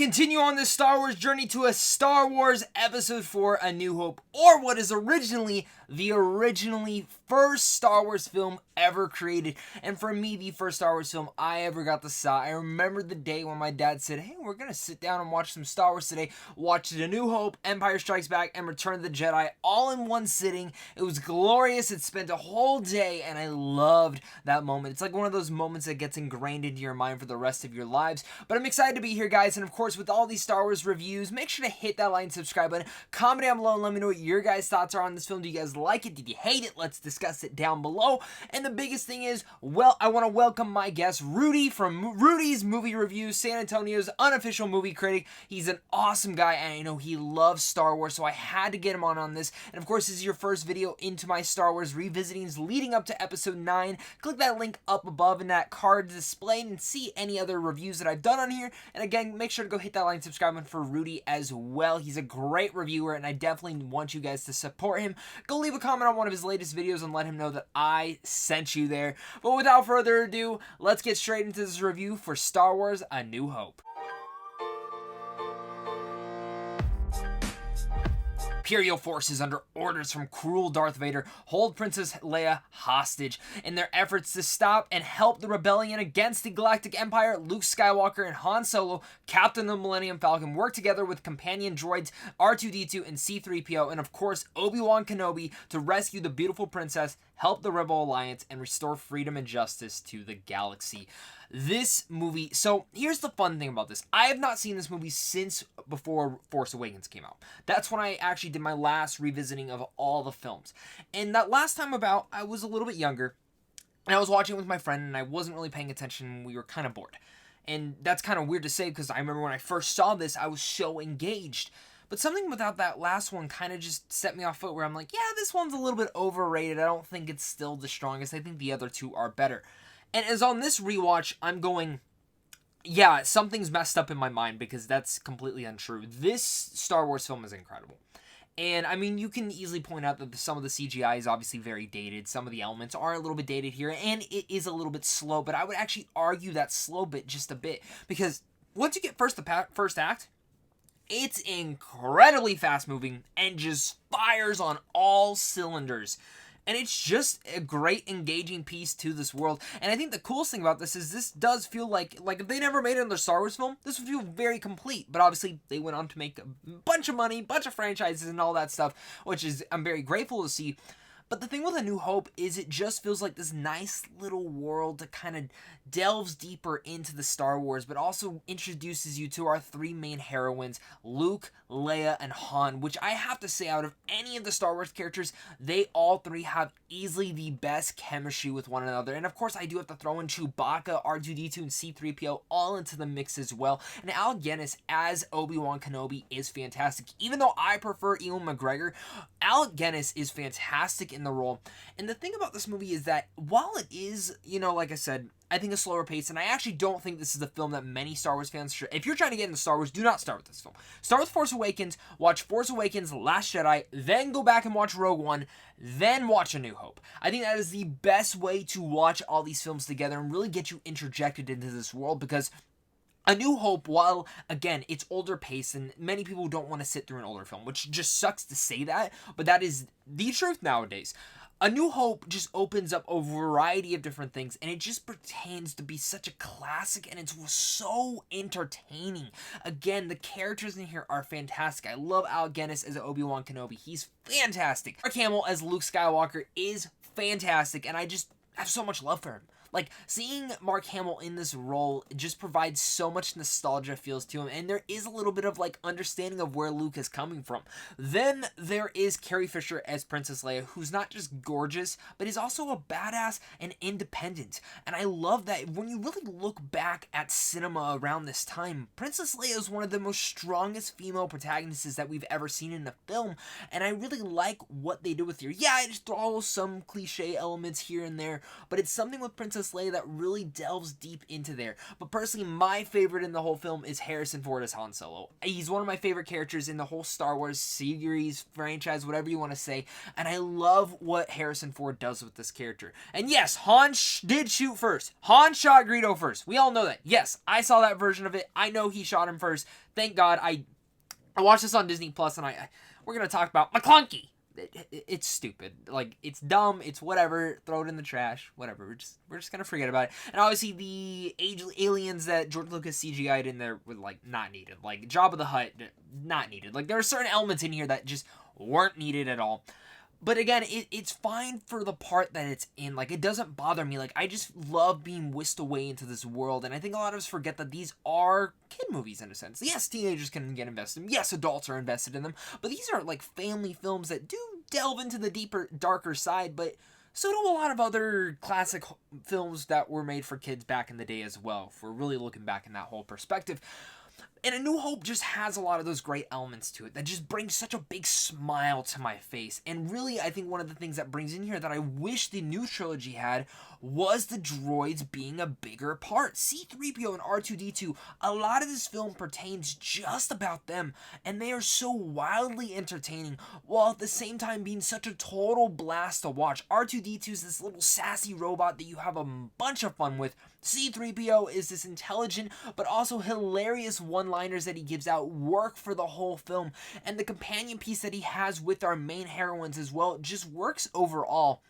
continue on this Star Wars journey to a Star Wars Episode 4, A New Hope, or what is originally first Star Wars film ever created. And for me, the first Star Wars film I ever got to see. I remember the day when my dad said, hey, we're going to sit down and watch some Star Wars today. Watched A New Hope, Empire Strikes Back, and Return of the Jedi all in one sitting. It was glorious. It spent a whole day, and I loved that moment. It's like one of those moments that gets ingrained into your mind for the rest of your lives. But I'm excited to be here, guys, and of course, with all these Star Wars reviews, make sure to hit that like and subscribe button. Comment down below and let me know what your guys' thoughts are on this film. Do you guys like it? Did you hate it? Let's discuss it down below. And the biggest thing is, well, I want to welcome my guest, Rudy from Rudy's Movie Reviews, San Antonio's unofficial movie critic. He's an awesome guy, and I know he loves Star Wars, so I had to get him on this. And of course, this is your first video into my Star Wars revisitings leading up to Episode 9. Click that link up above in that card display and see any other reviews that I've done on here. And again, make sure to go hit that like and subscribe button for Rudy as well. He's a great reviewer, and I definitely want you guys to support him. Go leave a comment on one of his latest videos and let him know that I sent you there. But without further ado, let's get straight into this review for Star Wars: A New Hope. Imperial Forces, under orders from cruel Darth Vader, hold Princess Leia hostage. In their efforts to stop and help the rebellion against the Galactic Empire, Luke Skywalker and Han Solo, Captain of the Millennium Falcon, work together with companion droids R2-D2 and C-3PO, and of course Obi-Wan Kenobi, to rescue the beautiful princess, help the Rebel Alliance, and restore freedom and justice to the galaxy. This movie, so here's the fun thing about this. I have not seen this movie since before Force Awakens came out. That's when I actually did my last revisiting of all the films. And that last time about, I was a little bit younger, and I was watching it with my friend, and I wasn't really paying attention. We were kind of bored. And that's kind of weird to say, because I remember when I first saw this, I was so engaged. But something without that last one kind of just set me off foot, where I'm like, yeah, this one's a little bit overrated. I don't think it's still the strongest. I think the other two are better. And as on this rewatch, I'm going, yeah, something's messed up in my mind, because that's completely untrue. This Star Wars film is incredible. And, I mean, you can easily point out that some of the CGI is obviously very dated. Some of the elements are a little bit dated here, and it is a little bit slow. But I would actually argue that slow bit just a bit, because once you get the first act, it's incredibly fast-moving and just fires on all cylinders. And it's just a great, engaging piece to this world. And I think the coolest thing about this is this does feel like if they never made another Star Wars film, this would feel very complete. But obviously, they went on to make a bunch of money, bunch of franchises, and all that stuff, which is I'm very grateful to see. But the thing with A New Hope is it just feels like this nice little world that kind of delves deeper into the Star Wars, but also introduces you to our three main heroines, Luke, Leia, and Han, which I have to say, out of any of the Star Wars characters, they all three have easily the best chemistry with one another. And of course, I do have to throw in Chewbacca, R2-D2, and C-3PO all into the mix as well. And Alec Guinness as Obi-Wan Kenobi is fantastic. Even though I prefer Ewan McGregor, Alec Guinness is fantastic in the role. And the thing about this movie is that while it is, like I said, I think a slower pace, and I actually don't think this is a film that many Star Wars fans should. If you're trying to get into Star Wars, do not start with this film. Start with Force Awakens, watch Force Awakens, Last Jedi, then go back and watch Rogue One, then watch A New Hope. I think that is the best way to watch all these films together and really get you interjected into this world, because A New Hope, while, again, it's older pace, and many people don't want to sit through an older film, which just sucks to say that, but that is the truth nowadays. A New Hope just opens up a variety of different things, and it just pretends to be such a classic, and it's so entertaining. Again, the characters in here are fantastic. I love Alec Guinness as Obi-Wan Kenobi. He's fantastic. Mark Hamill as Luke Skywalker is fantastic, and I just have so much love for him. Like, seeing Mark Hamill in this role just provides so much nostalgia feels to him, and there is a little bit of, understanding of where Luke is coming from. Then there is Carrie Fisher as Princess Leia, who's not just gorgeous, but is also a badass and independent. And I love that when you really look back at cinema around this time, Princess Leia is one of the most strongest female protagonists that we've ever seen in a film, and I really like what they do with her. Yeah, I just throw some cliche elements here and there, but it's something with Princess Princess Leia that really delves deep into there. But personally, my favorite in the whole film is Harrison Ford as Han Solo. He's one of my favorite characters in the whole Star Wars series, franchise, whatever you want to say, and I love what Harrison Ford does with this character. And yes, Han did shoot first. Han shot Greedo first. We all know that. Yes, I saw that version of it. I know he shot him first. Thank God. I watched this on Disney Plus, and we're gonna talk about McClunky. It's stupid. Like, it's dumb. It's whatever. Throw it in the trash. Whatever. We're just gonna forget about it. And obviously, the aliens that George Lucas CGI'd in there were, like, not needed. Like, Jabba the Hutt, not needed. Like, there are certain elements in here that just weren't needed at all. But again, it's fine for the part that it's in. Like, it doesn't bother me. Like, I just love being whisked away into this world. And I think a lot of us forget that these are kid movies in a sense. Yes, teenagers can get invested in them. Yes, adults are invested in them. But these are, like, family films that do delve into the deeper, darker side. But so do a lot of other classic films that were made for kids back in the day as well. If we're really looking back in that whole perspective. And A New Hope just has a lot of those great elements to it that just brings such a big smile to my face. And really, I think one of the things that brings in here that I wish the new trilogy had was the droids being a bigger part. C-3PO and R2-D2, a lot of this film pertains just about them, and they are so wildly entertaining, while at the same time being such a total blast to watch. R2-D2 is this little sassy robot that you have a bunch of fun with. C-3PO is this intelligent but also hilarious one-liners that he gives out work for the whole film, and the companion piece that he has with our main heroines as well just works overall.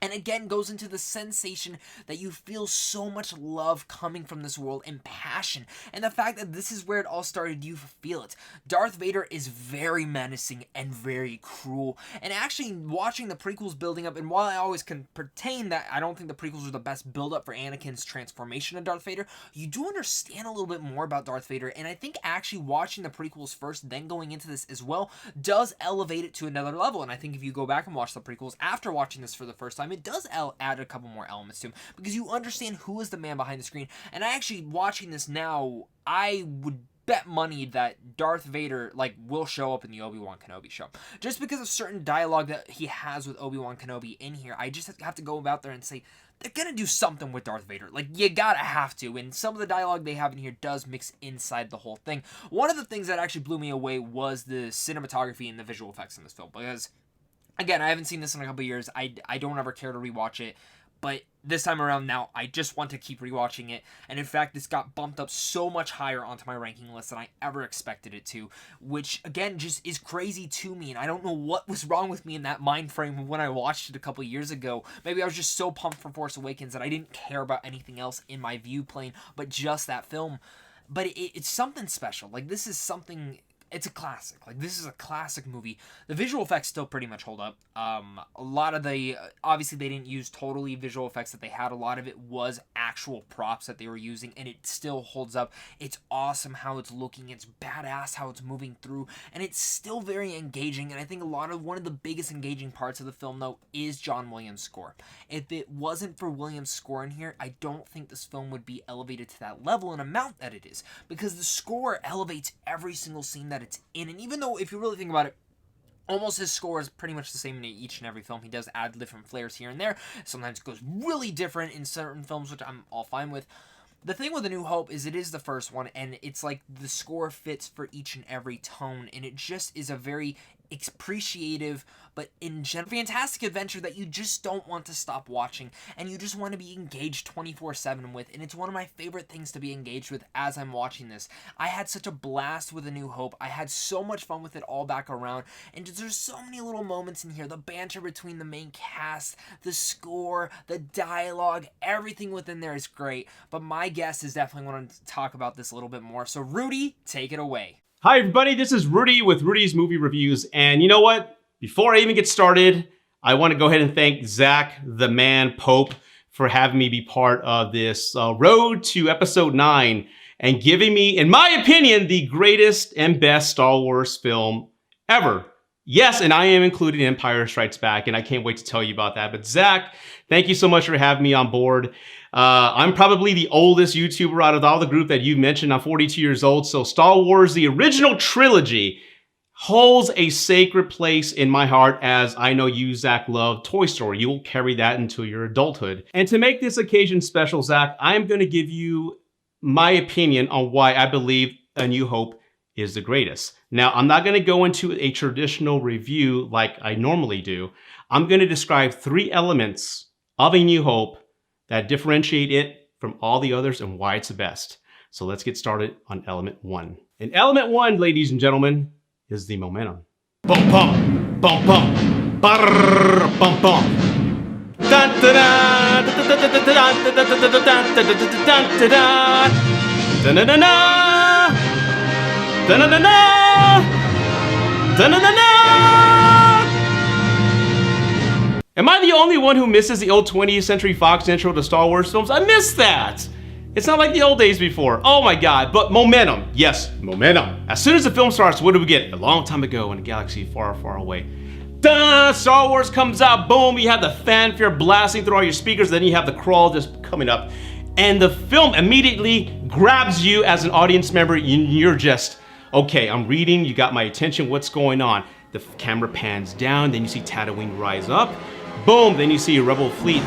And again, goes into the sensation that you feel so much love coming from this world and passion. And the fact that this is where it all started, you feel it. Darth Vader is very menacing and very cruel. And actually, watching the prequels building up, and while I always can pertain that I don't think the prequels are the best build-up for Anakin's transformation of Darth Vader, you do understand a little bit more about Darth Vader. And I think actually watching the prequels first, then going into this as well, does elevate it to another level. And I think if you go back and watch the prequels after watching this for the first time, it does add a couple more elements to him, because you understand who is the man behind the screen. And I actually, watching this now, I would bet money that Darth Vader, like, will show up in the Obi-Wan Kenobi show. Just because of certain dialogue that he has with Obi-Wan Kenobi in here, I just have to go about there and say, they're gonna do something with Darth Vader. Like, you gotta have to. And some of the dialogue they have in here does mix inside the whole thing. One of the things that actually blew me away was the cinematography and the visual effects in this film, because again, I haven't seen this in a couple years. I don't ever care to rewatch it. But this time around now, I just want to keep rewatching it. And in fact, this got bumped up so much higher onto my ranking list than I ever expected it to. Which, again, just is crazy to me. And I don't know what was wrong with me in that mind frame of when I watched it a couple years ago. Maybe I was just so pumped for Force Awakens that I didn't care about anything else in my view plane but just that film. But it's something special. Like, this is something... It's a classic. Like, this is a classic movie. The visual effects still pretty much hold up. A lot of the... Obviously, they didn't use totally visual effects that they had. A lot of it was actual props that they were using, and it still holds up. It's awesome how it's looking. It's badass how it's moving through, and it's still very engaging. And I think one of the biggest engaging parts of the film, though, is John Williams' score. If it wasn't for Williams' score in here, I don't think this film would be elevated to that level and amount that it is, because the score elevates every single scene that it's in. And even though, if you really think about it, almost his score is pretty much the same in each and every film. He does add different flares here and there. Sometimes it goes really different in certain films, which I'm all fine with. The thing with A New Hope is it is the first one, and it's like the score fits for each and every tone, and it just is a very appreciative but in general fantastic adventure that you just don't want to stop watching, and you just want to be engaged 24/7 with. And it's one of my favorite things to be engaged with as I'm watching this. I had such a blast with A New Hope. I had so much fun with it all back around, and there's so many little moments in here. The banter between the main cast, the score, the dialogue, everything within there is great. But my guest is definitely wanting to talk about this a little bit more. So Rudy, take it away. Hi everybody, this is Rudy with Rudy's Movie Reviews, and you know what? Before I even get started, I want to go ahead and thank Zach, the man Pope, for having me be part of this road to episode 9 and giving me, in my opinion, the greatest and best Star Wars film ever. Yes, and I am including Empire Strikes Back, and I can't wait to tell you about that. But Zach, thank you so much for having me on board. I'm probably the oldest YouTuber out of all the group that you mentioned. I'm 42 years old, so Star Wars, the original trilogy, holds a sacred place in my heart, as I know you, Zach, love Toy Story. You will carry that into your adulthood. And to make this occasion special, Zach, I'm going to give you my opinion on why I believe A New Hope is the greatest. Now, I'm not going to go into a traditional review like I normally do. I'm going to describe 3 elements of A New Hope that differentiate it from all the others and why it's the best. So let's get started on element 1. And element 1, ladies and gentlemen, is the momentum. Bum bum, bum bum, barrr, bum bum. Dun da da, dun da da da da da da da da da da da. Am I the only one who misses the old 20th Century Fox intro to Star Wars films? I miss that! It's not like the old days before. Oh my god, but momentum. Yes, momentum. As soon as the film starts, what do we get? A long time ago in a galaxy far, far away. Duh! Star Wars comes out, boom, you have the fanfare blasting through all your speakers, then you have the crawl just coming up. And the film immediately grabs you as an audience member, and you're just, okay, I'm reading, you got my attention, what's going on? The camera pans down, then you see Tatooine rise up. Boom, then you see a Rebel fleet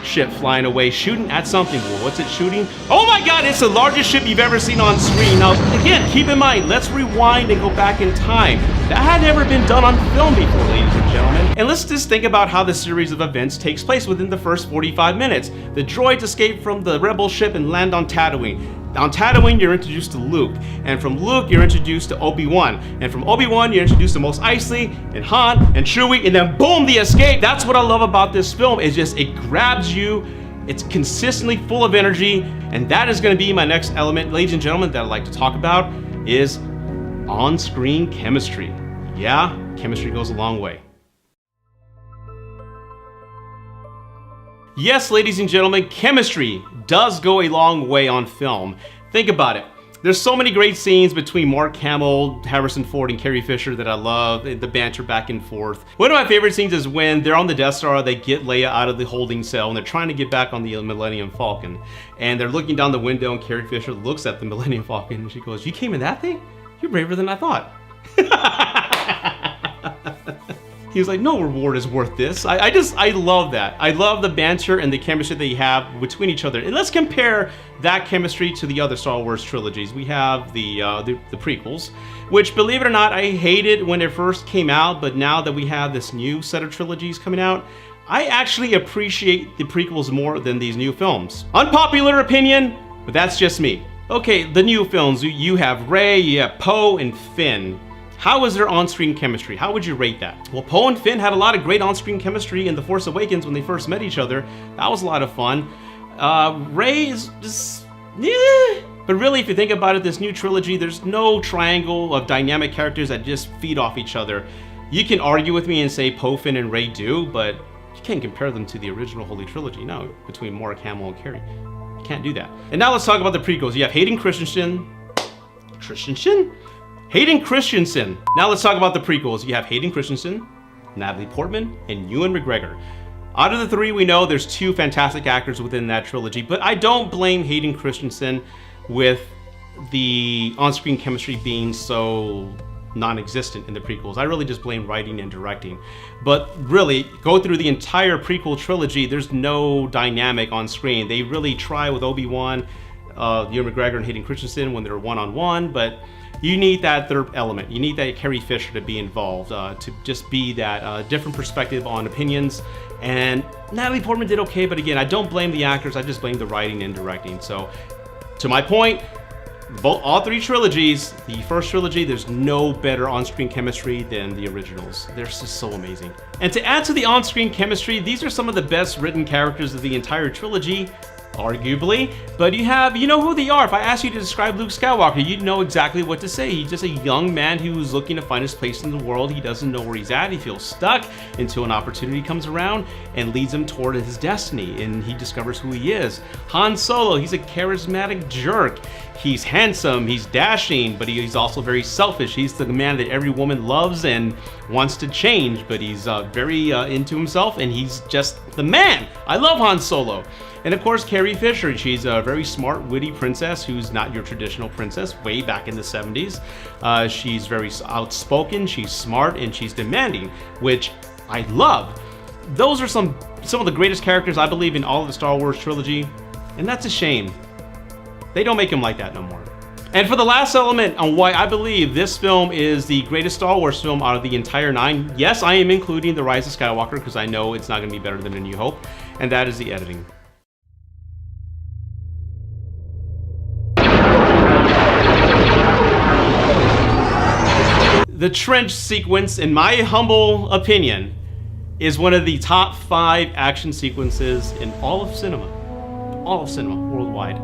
ship flying away, shooting at something. Well, what's it shooting? Oh my god, it's the largest ship you've ever seen on screen. Now, again, keep in mind, let's rewind and go back in time. That had never been done on film before, ladies and gentlemen. And let's just think about how the series of events takes place within the first 45 minutes. The droids escape from the Rebel ship and land on Tatooine. On Tatooine, you're introduced to Luke, and from Luke, you're introduced to Obi-Wan, and from Obi-Wan, you're introduced to Mos Eisley, and Han, and Chewie, and then boom, the escape. That's what I love about this film, is just it grabs you, it's consistently full of energy, and that is going to be my next element, ladies and gentlemen, that I'd like to talk about, is on-screen chemistry. Yeah, chemistry goes a long way. Yes, ladies and gentlemen, chemistry does go a long way on film. Think about it. There's so many great scenes between Mark Hamill, Harrison Ford, and Carrie Fisher that I love, the banter back and forth. One of my favorite scenes is when they're on the Death Star, they get Leia out of the holding cell, and they're trying to get back on the Millennium Falcon. And they're looking down the window, and Carrie Fisher looks at the Millennium Falcon, and she goes, "You came in that thing? You're braver than I thought." He was like, "No reward is worth this." I love that. I love the banter and the chemistry that you have between each other. And let's compare that chemistry to the other Star Wars trilogies. We have the prequels, which, believe it or not, I hated when it first came out, but now that we have this new set of trilogies coming out, I actually appreciate the prequels more than these new films. Unpopular opinion, but that's just me. Okay, the new films, you have Rey, you have Poe, and Finn. How is their on-screen chemistry? How would you rate that? Well, Poe and Finn had a lot of great on-screen chemistry in The Force Awakens when they first met each other. That was a lot of fun. Rey is just, yeah. But really, if you think about it, this new trilogy, there's no triangle of dynamic characters that just feed off each other. You can argue with me and say Poe, Finn, and Rey do, but you can't compare them to the original Holy Trilogy, no, between Mark Hamill and Carrie. You can't do that. And now let's talk about the prequels. You have Hayden Christensen. Hayden Christensen. Now let's talk about the prequels. You have Hayden Christensen, Natalie Portman, and Ewan McGregor. Out of the 3, we know there's 2 fantastic actors within that trilogy, but I don't blame Hayden Christensen with the on-screen chemistry being so non-existent in the prequels. I really just blame writing and directing. But really, go through the entire prequel trilogy, there's no dynamic on screen. They really try with Obi-Wan, Ewan McGregor and Hayden Christensen when they're one-on-one, but you need that third element. You need that Carrie Fisher to be involved, to just be that different perspective on opinions. And Natalie Portman did okay, but again, I don't blame the actors, I just blame the writing and directing. So, to my point, all 3 trilogies, the first trilogy, there's no better on-screen chemistry than the originals. They're just so amazing. And to add to the on-screen chemistry, these are some of the best written characters of the entire trilogy, arguably, but you know who they are. If I asked you to describe Luke Skywalker, you'd know exactly what to say. He's just a young man who's looking to find his place in the world. He doesn't know where he's at. He feels stuck until an opportunity comes around and leads him toward his destiny, and he discovers who he is. Han Solo, he's a charismatic jerk. He's handsome, he's dashing, but he's also very selfish. He's the man that every woman loves and wants to change, but he's very into himself, and he's just the man. I love Han Solo. And of course, Carrie Fisher, she's a very smart, witty princess who's not your traditional princess, way back in the 70s. She's very outspoken, she's smart, and she's demanding, which I love. Those are some of the greatest characters, I believe, in all of the Star Wars trilogy, and that's a shame. They don't make them like that no more. And for the last element on why I believe this film is the greatest Star Wars film out of the entire 9, yes, I am including The Rise of Skywalker because I know it's not going to be better than A New Hope, and that is the editing. The trench sequence, in my humble opinion, is one of the top 5 action sequences in all of cinema worldwide.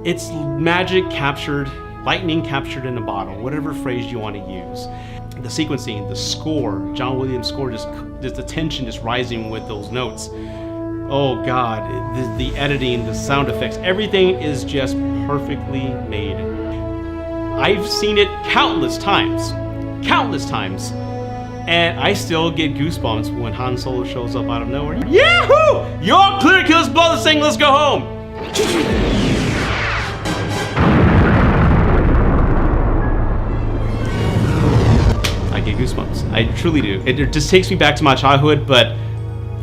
It's magic captured, lightning captured in a bottle, whatever phrase you want to use. The sequencing, the score, John Williams' score, just the tension just rising with those notes. Oh God, the editing, the sound effects, everything is just perfectly made. I've seen it countless times, and I still get goosebumps when Han Solo shows up out of nowhere. Yahoo! You're clear, kills, blow this thing, let's go home! I get goosebumps. I truly do. It just takes me back to my childhood, but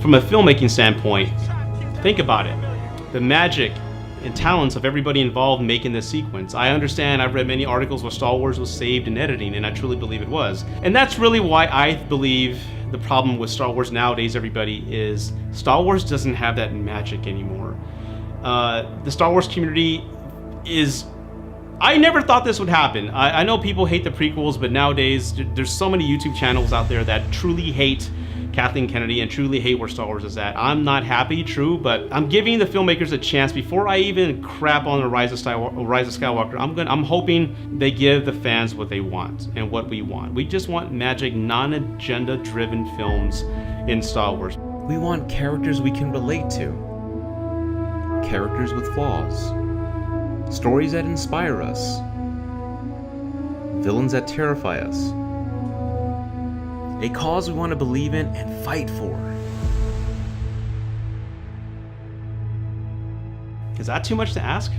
from a filmmaking standpoint, think about it. The magic and talents of everybody involved in making this sequence. I understand, I've read many articles where Star Wars was saved in editing, and I truly believe it was. And that's really why I believe the problem with Star Wars nowadays, everybody, is Star Wars doesn't have that magic anymore. The Star Wars community is... I never thought this would happen. I know people hate the prequels, but nowadays there's so many YouTube channels out there that truly hate Kathleen Kennedy and truly hate where Star Wars is at. I'm not happy, true, but I'm giving the filmmakers a chance before I even crap on the Rise of Skywalker. I'm hoping they give the fans what they want and what we want. We just want magic, non-agenda driven films in Star Wars. We want characters we can relate to. Characters with flaws. Stories that inspire us. Villains that terrify us. A cause we want to believe in and fight for. Is that too much to ask?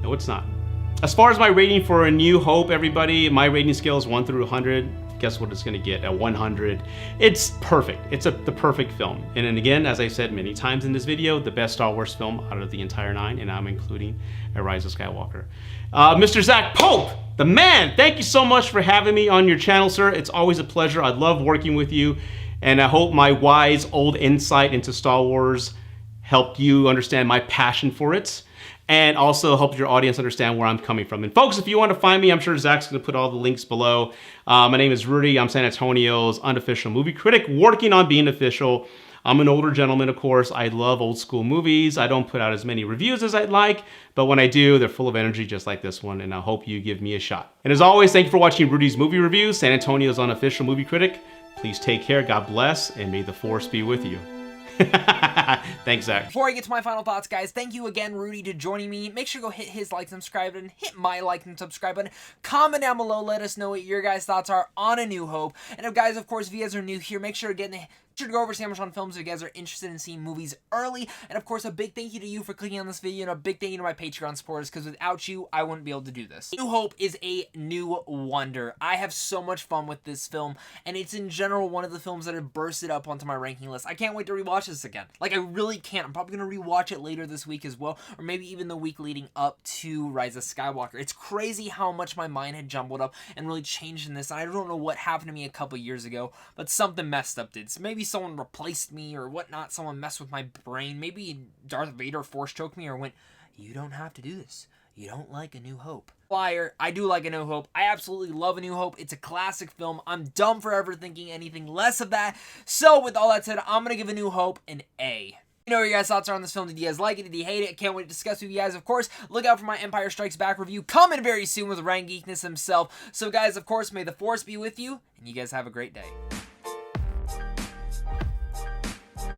No, it's not. As far as my rating for A New Hope, everybody, my rating scale is 1 through 100. Guess what it's going to get at 100? It's perfect. It's the perfect film. And then again, as I said many times in this video, the best Star Wars film out of the entire 9, and I'm including A Rise of Skywalker. Mr. Zach Pope, the man, thank you so much for having me on your channel, sir. It's always a pleasure. I love working with you, and I hope my wise old insight into Star Wars helped you understand my passion for it, and also help your audience understand where I'm coming from. And folks, if you want to find me, I'm sure Zach's going to put all the links below. My name is Rudy. I'm San Antonio's unofficial movie critic, working on being official. I'm an older gentleman, of course. I love old school movies. I don't put out as many reviews as I'd like, but when I do, they're full of energy just like this one, and I hope you give me a shot. And as always, thank you for watching Rudy's Movie Reviews, San Antonio's unofficial movie critic. Please take care, God bless, and may the Force be with you. Thanks, Zach. Before I get to my final thoughts, guys, thank you again, Rudy, to joining me. Make sure to go hit his like and subscribe button, hit my like and subscribe button, comment down below, let us know what your guys' thoughts are on A New Hope. And if guys, of course, if you guys are new here, make sure to go over to Amazon Films if you guys are interested in seeing movies early. And of course, a big thank you to you for clicking on this video, and a big thank you to my Patreon supporters, because without you, I wouldn't be able to do this. New Hope is a new wonder. I have so much fun with this film, and it's in general one of the films that have bursted up onto my ranking list. I can't wait to rewatch this again. Like, I really can't. I'm probably going to rewatch it later this week as well, or maybe even the week leading up to Rise of Skywalker. It's crazy how much my mind had jumbled up and really changed in this, and I don't know what happened to me a couple years ago, but something messed up did. So maybe someone replaced me or whatnot, someone messed with my brain, maybe Darth Vader force choked me or went, you don't have to do this, you don't like A New Hope. Liar, I do like A New Hope. I absolutely love A New Hope. It's a classic film. I'm dumb for ever thinking anything less of that. So with all that said, I'm gonna give A New Hope an A. You know what your guys' thoughts are on this film. Did you guys like it? Did you hate it? Can't wait to discuss with you guys. Of course, look out for my Empire Strikes Back review coming very soon with Ryan Geekness himself. So guys, of course, may the Force be with you, and you guys have a great day.